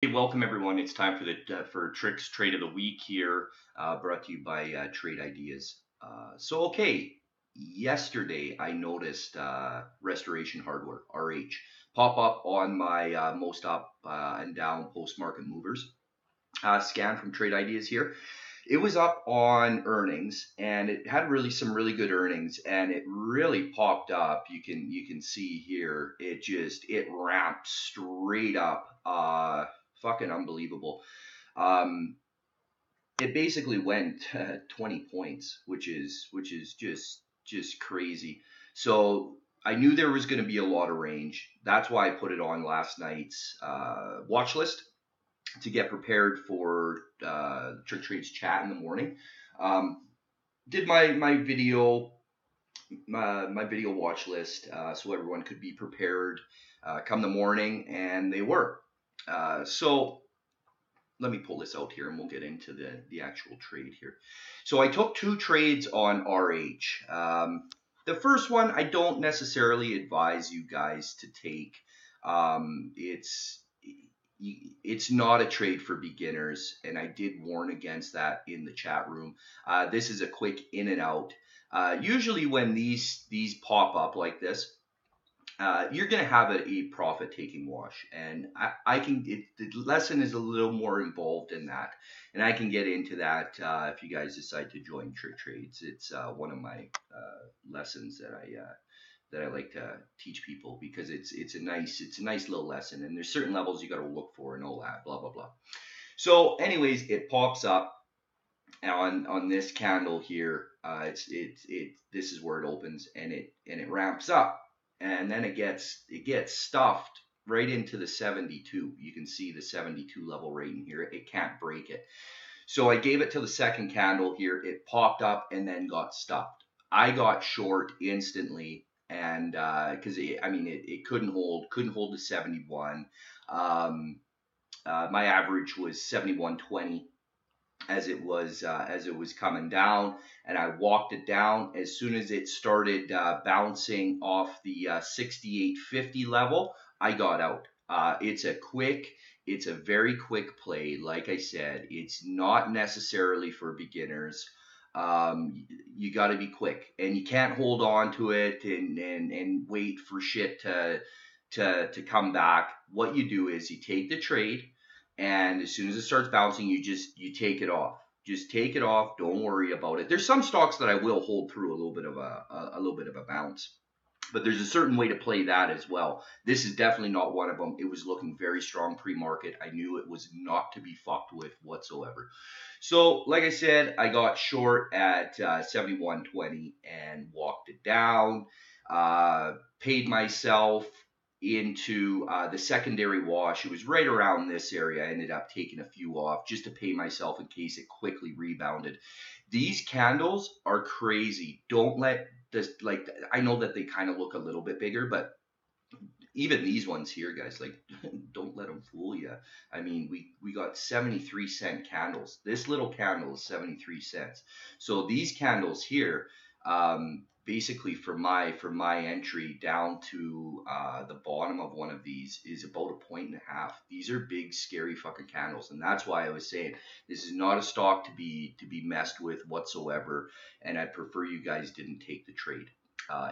Hey, welcome everyone. It's time for the for Tricks Trade of the Week here, brought to you by Trade Ideas. Okay, yesterday I noticed Restoration Hardware (RH) pop up on my most up and down post market movers scan from Trade Ideas here. It was up on earnings, and it had some really good earnings, and it really popped up. You can see here it ramped straight up. Fucking unbelievable. Um, it basically went 20 points, which is just crazy. So I knew there was going to be a lot of range. That's why I put it on last night's watch list to get prepared for TrickTrades chat in the morning. Um, did my video my video watch list so everyone could be prepared come the morning, and they were. So let me pull this out here and we'll get into the actual trade here. So I took two trades on RH. The first one I don't necessarily advise you guys to take. It's not a trade for beginners, and I did warn against that in the chat room. This is a quick in and out. Usually when these pop up like this, you're going to have a profit taking wash, and the lesson is a little more involved in that, and I can get into that if you guys decide to join TrickTrades. It's one of my lessons that I like to teach people, because it's a nice little lesson, and there's certain levels you got to look for and all that, blah blah blah. So anyways, it pops up on this candle here. This is where it opens, and it ramps up, and then it gets stuffed right into the 72. You can see the 72 level right in here. It can't break it. So I gave it to the second candle here. It popped up and then got stuffed. I got short instantly, and because it couldn't hold the 71. My average was 71.20 as it was coming down, and I walked it down. As soon as it started bouncing off the 68.50 level, I got out. It's a very quick play. Like I said, it's not necessarily for beginners. You got to be quick, and you can't hold on to it and wait for shit to come back. What you do is you take the trade, and as soon as it starts bouncing, you take it off. Just take it off. Don't worry about it. There's some stocks that I will hold through a little bit of a bounce, but there's a certain way to play that as well. This is definitely not one of them. It was looking very strong pre-market. I knew it was not to be fucked with whatsoever. So, like I said, I got short at 71.20 and walked it down. Paid myself into the secondary wash. It was right around this area. I ended up taking a few off just to pay myself in case it quickly rebounded. These candles are crazy. Don't let this, like, I know that they kind of look a little bit bigger, but even these ones here, guys, like, don't let them fool you. I mean, we got 73-cent candles. This little candle is 73 cents. So these candles here, basically for my entry down to the bottom of one of these is about a point and a half. These are big, scary fucking candles, and that's why I was saying this is not a stock to be messed with whatsoever. And I prefer you guys didn't take the trade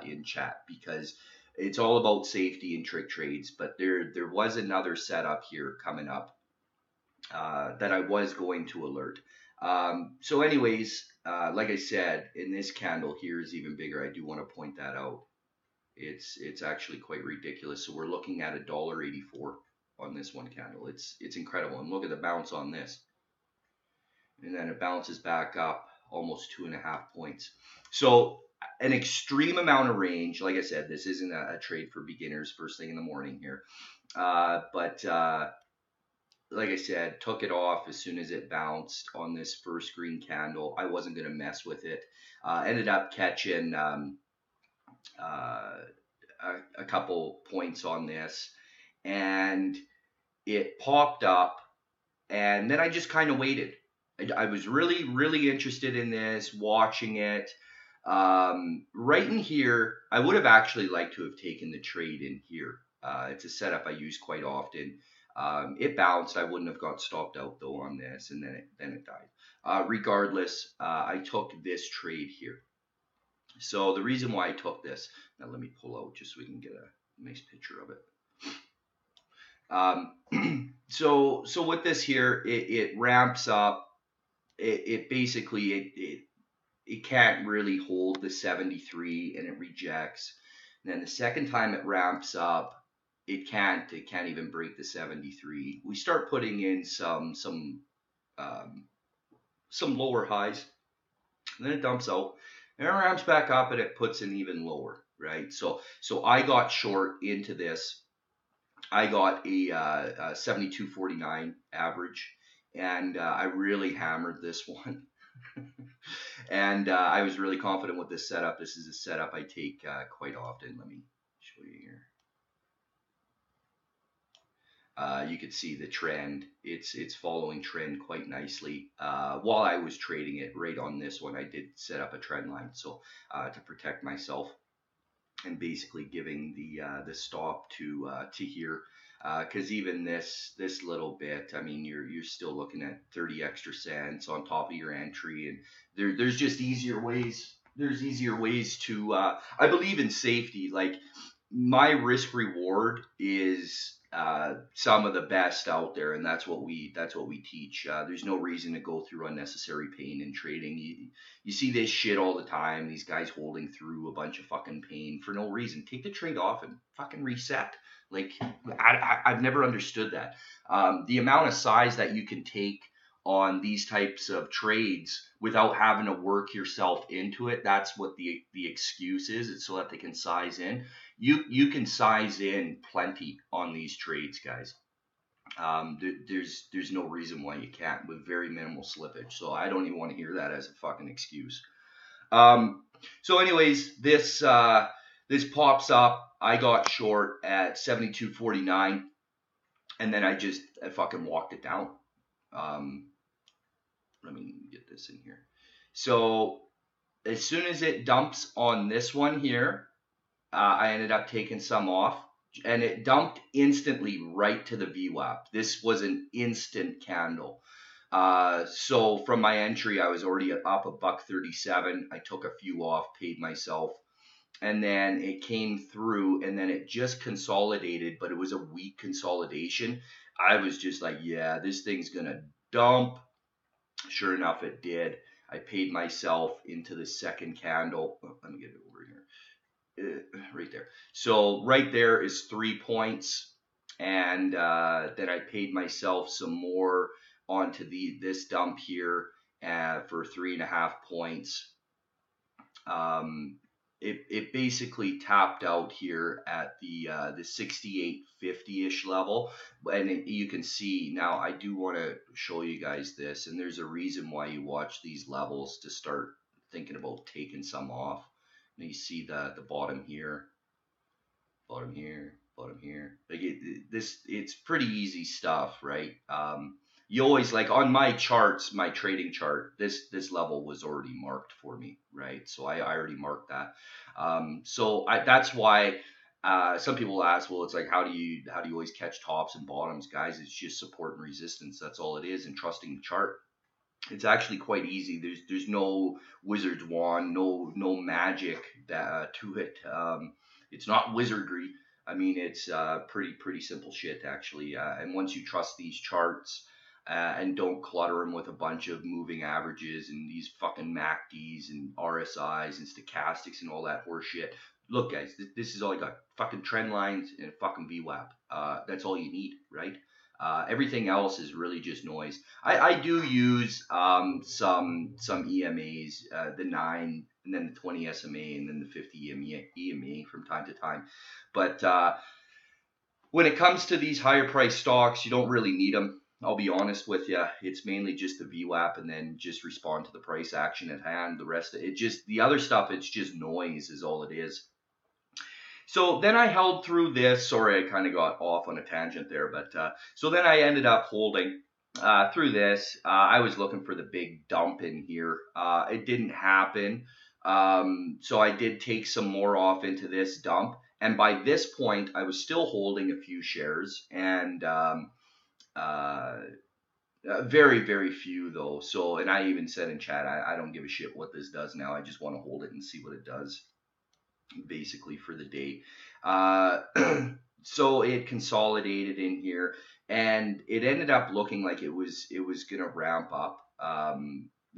in chat, because it's all about safety and trick trades. But there was another setup here coming up that I was going to alert. So anyways, like I said, in this candle here is even bigger. I do want to point that out. It's actually quite ridiculous. So we're looking at $1.84 on this one candle. It's incredible. And look at the bounce on this. And then it bounces back up almost 2.5 points. So an extreme amount of range. Like I said, this isn't a trade for beginners first thing in the morning here. But like I said, took it off as soon as it bounced on this first green candle. I wasn't going to mess with it. Ended up catching a couple points on this, and it popped up, and then I just kind of waited. I was really, really interested in this, watching it. Right in here, I would have actually liked to have taken the trade in here. It's a setup I use quite often. It bounced. I wouldn't have got stopped out though on this, and then it died. Regardless, I took this trade here. So the reason why I took this, now let me pull out just so we can get a nice picture of it. So with this here, it ramps up. It basically it can't really hold the 73 and it rejects. And then the second time it ramps up, it can't even break the 73. We start putting in some lower highs, and then it dumps out, and it ramps back up, and it puts in even lower, right? So I got short into this. I got a 72.49 average, and I really hammered this one. And I was really confident with this setup. This is a setup I take quite often. Let me show you here. You can see the trend. It's following trend quite nicely. While I was trading it right on this one, I did set up a trend line, so to protect myself, and basically giving the stop to here, because even this little bit, I mean, you're still looking at 30 extra cents on top of your entry, and there's just easier ways. There's easier ways to. I believe in safety. Like, my risk reward is some of the best out there, and that's what we teach. There's no reason to go through unnecessary pain in trading. You see this shit all the time. These guys holding through a bunch of fucking pain for no reason. Take the trade off and fucking reset. Like, I've never understood that. The amount of size that you can take on these types of trades without having to work yourself into it. That's what the excuse is. It's so that they can size in. You can size in plenty on these trades, guys. There's no reason why you can't with very minimal slippage. So I don't even want to hear that as a fucking excuse. So anyways, this pops up. I got short at 72.49, and then I fucking walked it down. Let me get this in here. So as soon as it dumps on this one here, I ended up taking some off, and it dumped instantly right to the VWAP. This was an instant candle. So from my entry, I was already up $1.37. I took a few off, paid myself, and then it came through, and then it just consolidated, but it was a weak consolidation. I was just like, yeah, this thing's gonna dump. Sure enough, it did. I paid myself into the second candle. Oh, let me get it over here. Right there. So right there is 3 points, and then I paid myself some more onto this dump here for 3.5 points. It basically tapped out here at the 68.50-ish level, and you can see now. I do want to show you guys this, and there's a reason why you watch these levels to start thinking about taking some off. And you see the bottom here, bottom here, bottom here. Like it's pretty easy stuff, right? You always, like, on my charts, my trading chart, this level was already marked for me, right? So I already marked that. That's why some people ask, well, it's like, how do you always catch tops and bottoms, guys? It's just support and resistance. That's all it is, and trusting the chart. It's actually quite easy. There's no wizard's wand, no magic to it. It's not wizardry. I mean, it's pretty simple shit, actually. And once you trust these charts, and don't clutter them with a bunch of moving averages and these fucking MACDs and RSIs and stochastics and all that horse shit. Look, guys, this is all I got. Fucking trend lines and fucking VWAP. That's all you need, right? Everything else is really just noise. I do use some EMAs, the 9 and then the 20 SMA and then the 50 EMA from time to time. But when it comes to these higher price stocks, you don't really need them. I'll be honest with you. It's mainly just the VWAP, and then just respond to the price action at hand. The rest of it, the other stuff, it's just noise is all it is. So then I held through this. Sorry, I kind of got off on a tangent there, but so then I ended up holding through this. I was looking for the big dump in here. It didn't happen. So I did take some more off into this dump. And by this point, I was still holding a few shares, and Very, very few though. So, and I even said in chat, I don't give a shit what this does now. I just want to hold it and see what it does, basically for the day. Uh, so it consolidated in here, and it ended up looking like it was gonna ramp up.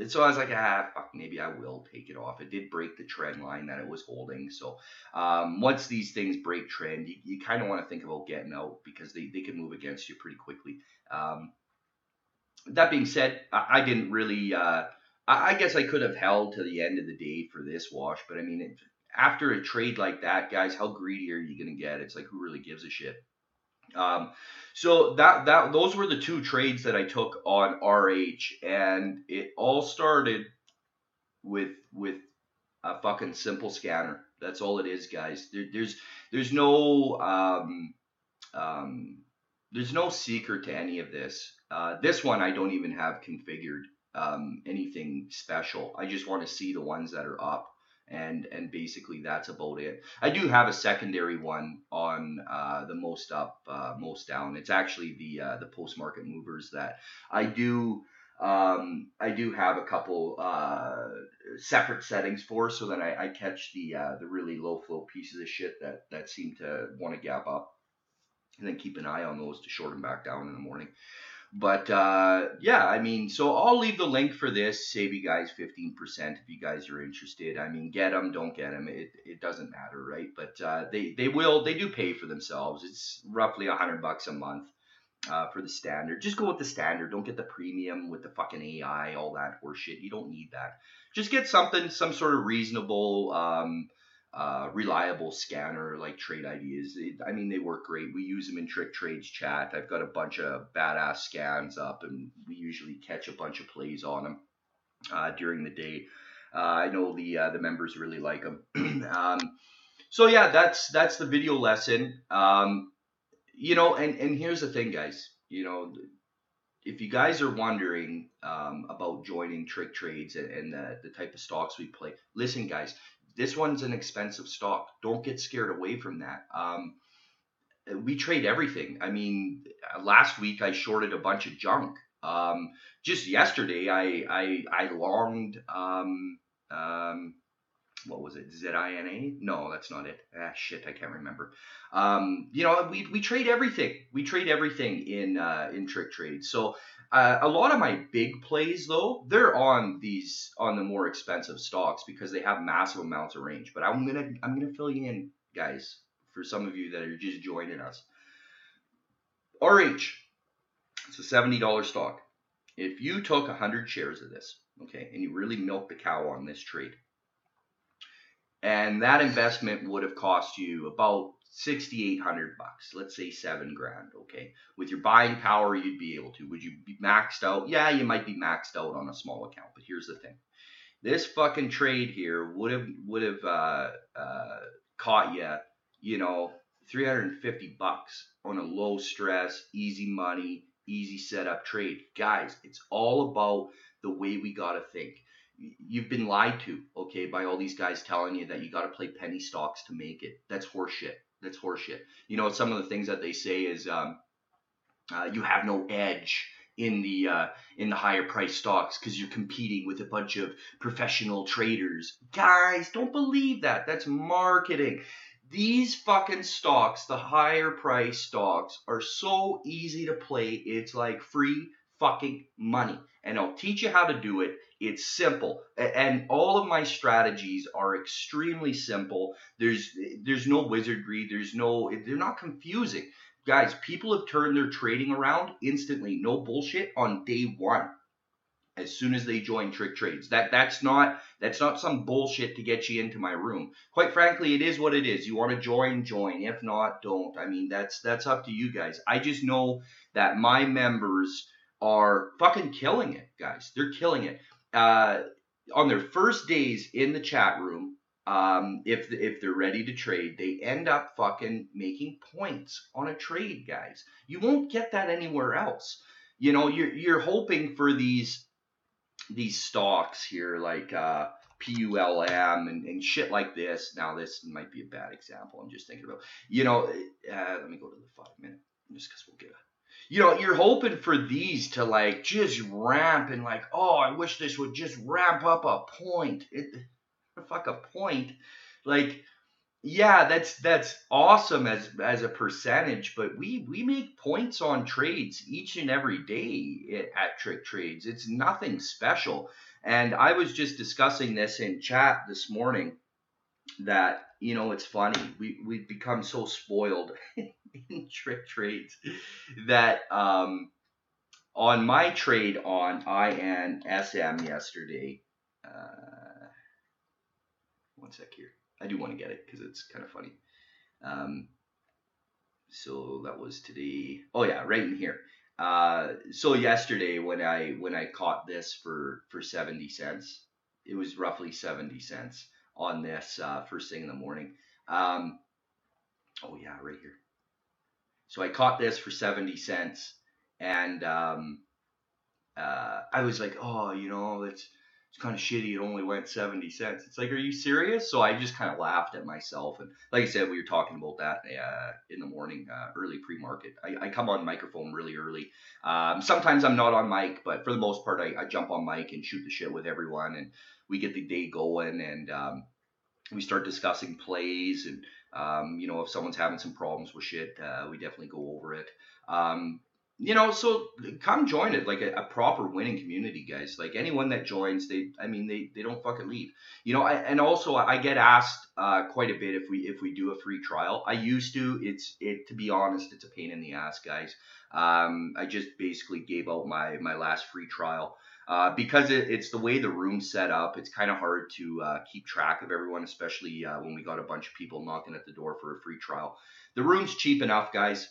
And so I was like, fuck, maybe I will take it off. It did break the trend line that it was holding. So once these things break trend, you kind of want to think about getting out because they can move against you pretty quickly. Um, that being said, I didn't really. I guess I could have held to the end of the day for this wash, but I mean, after a trade like that, guys, how greedy are you gonna get? It's like, who really gives a shit? Um, so those were the two trades that I took on RH, and it all started with a fucking simple scanner. That's all it is, guys. There's no um, there's no secret to any of this. This one I don't even have configured anything special. I just want to see the ones that are up, and basically that's about it. I do have a secondary one on the most up, most down. It's actually the post market movers that I do. I do have a couple separate settings for, so that I catch the really low flow pieces of shit that seem to want to gap up, and then keep an eye on those to short them back down in the morning. But yeah, I mean, so I'll leave the link for this, save you guys 15% if you guys are interested. I mean, get them, don't get them, it doesn't matter, right? But they do pay for themselves. It's roughly $100 a month. For the standard, just go with the standard. Don't get the premium with the fucking AI, all that horseshit. You don't need that. Just get some sort of reasonable, reliable scanner like Trade Ideas. I mean, they work great. We use them in TrickTrades chat. I've got a bunch of badass scans up, and we usually catch a bunch of plays on them during the day. I know the members really like them. So yeah, that's the video lesson. And here's the thing, guys. If you guys are wondering about joining TrickTrades and the type of stocks we play, listen, guys, this one's an expensive stock. Don't get scared away from that. We trade everything. I mean, last week I shorted a bunch of junk. Just yesterday I longed. What was it? ZINA? No, that's not it. Shit, I can't remember. We trade everything. We trade everything in TrickTrades. So a lot of my big plays, though, they're on the more expensive stocks because they have massive amounts of range. But I'm gonna fill you in, guys, for some of you that are just joining us. RH, it's a $70 stock. If you took 100 shares of this, okay, and you really milked the cow on this trade, and that investment would have cost you about $6,800, let's say $7,000, okay? With your buying power, you'd be able to. Would you be maxed out? Yeah, you might be maxed out on a small account, but here's the thing. This fucking trade here would have caught you, $350 on a low stress, easy money, easy setup trade. Guys, it's all about the way we gotta think. You've been lied to, okay, by all these guys telling you that you got to play penny stocks to make it. That's horseshit. That's horseshit. Some of the things that they say is you have no edge in the higher price stocks because you're competing with a bunch of professional traders. Guys, don't believe that. That's marketing. These fucking stocks, the higher price stocks, are so easy to play. It's like free fucking money. And I'll teach you how to do it. It's simple. And all of my strategies are extremely simple. There's no wizardry. They're not confusing. Guys, people have turned their trading around instantly. No bullshit on day one. As soon as they join TrickTrades. That's not some bullshit to get you into my room. Quite frankly, it is what it is. You want to join, join. If not, don't. I mean, that's up to you guys. I just know that my members are fucking killing it, guys. They're killing it. On their first days in the chat room, if they're ready to trade, they end up fucking making points on a trade, guys. You won't get that anywhere else. You're hoping for these stocks here like PULM and shit like this. Now this might be a bad example. I'm just thinking about, let me go to the 5 minute just because we'll get you know, you're hoping for these to like just ramp and like, oh, I wish this would just ramp up a point. Fuck a point. Like, yeah, that's awesome as a percentage, but we make points on trades each and every day at Trick Trades. It's nothing special. And I was just discussing this in chat this morning that, you know, it's funny. We've become so spoiled in Trick Trades that on my trade on INSM yesterday, one sec here. I do want to get it because it's kind of funny. Um, so that was today. Oh yeah, right in here. So yesterday when I caught this for 70 cents, it was roughly 70 cents on this first thing in the morning. Um, oh yeah, right here. So I caught this for 70 cents, and I was like, oh, you know, it's kind of shitty. It only went 70 cents. It's like, are you serious? So I just kind of laughed at myself. And like I said, we were talking about that in the morning, early pre-market. I come on microphone really early. Sometimes I'm not on mic, but for the most part, I jump on mic and shoot the shit with everyone. And we get the day going, and we start discussing plays. And, you know, if someone's having some problems with shit, we definitely go over it. Um, you know, so come join it, like a proper winning community, guys. Like anyone that joins, they don't fucking leave. You know, and also I get asked quite a bit if we do a free trial. I used to. To be honest, it's a pain in the ass, guys. I just basically gave out my last free trial. Because it's the way the room's set up, it's kind of hard to keep track of everyone, especially when we got a bunch of people knocking at the door for a free trial. The room's cheap enough, guys.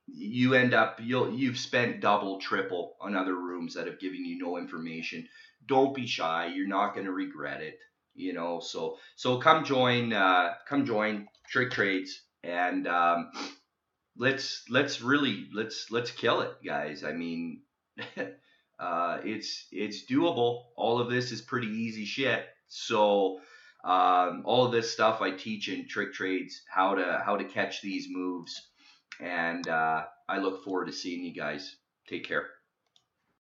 You end up you've spent double, triple on other rooms that have given you no information. Don't be shy. You're not going to regret it. You know, so come join Trick Trades, and let's kill it, guys. I mean, it's doable. All of this is pretty easy shit. So all of this stuff I teach in Trick Trades, how to catch these moves, and I look forward to seeing you guys. Take care.